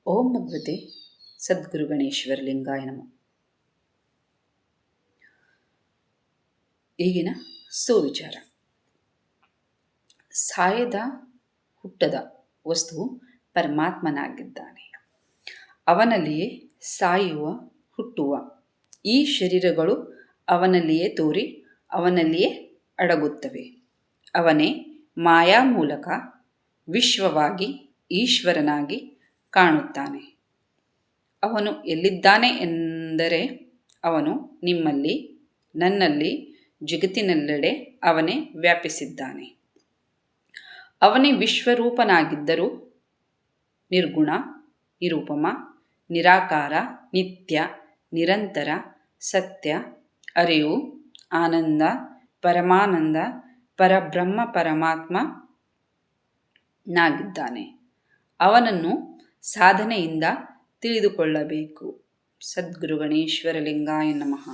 ಓಂ ಭಗವತೆ ಸದ್ಗುರು ಗಣೇಶ್ವರ ಲಿಂಗಾಯ ನಮಃ. ಈಗಿನ ಸುವಿಚಾರ. ಸಾಯದ ಹುಟ್ಟದ ವಸ್ತುವು ಪರಮಾತ್ಮನಾಗಿದ್ದಾನೆ. ಅವನಲ್ಲಿಯೇ ಸಾಯುವ ಹುಟ್ಟುವ ಈ ಶರೀರಗಳು ಅವನಲ್ಲಿಯೇ ತೋರಿ ಅವನಲ್ಲಿಯೇ ಅಡಗುತ್ತವೆ. ಅವನೇ ಮಾಯಾ ಮೂಲಕ ವಿಶ್ವವಾಗಿ ಈಶ್ವರನಾಗಿ ಕಾಣುತ್ತಾನೆ. ಅವನು ಎಲ್ಲಿದ್ದಾನೆ ಎಂದರೆ ಅವನು ನಿಮ್ಮಲ್ಲಿ, ನನ್ನಲ್ಲಿ, ಜಗತ್ತಿನೆಲ್ಲೆಡೆ ಅವನೇ ವ್ಯಾಪಿಸಿದ್ದಾನೆ. ಅವನೇ ವಿಶ್ವರೂಪನಾಗಿದ್ದರೂ ನಿರ್ಗುಣ, ನಿರೂಪಮ, ನಿರಾಕಾರ, ನಿತ್ಯ, ನಿರಂತರ, ಸತ್ಯ, ಅರಿವು, ಆನಂದ, ಪರಮಾನಂದ, ಪರಬ್ರಹ್ಮ ಪರಮಾತ್ಮನಾಗಿದ್ದಾನೆ. ಅವನನ್ನು ಸಾಧನೆಯಿಂದ ತಿಳಿದುಕೊಳ್ಳಬೇಕು. ಸದ್ಗುರು ಗಣೇಶ್ವರ ಲಿಂಗಾಯ ನಮಃ.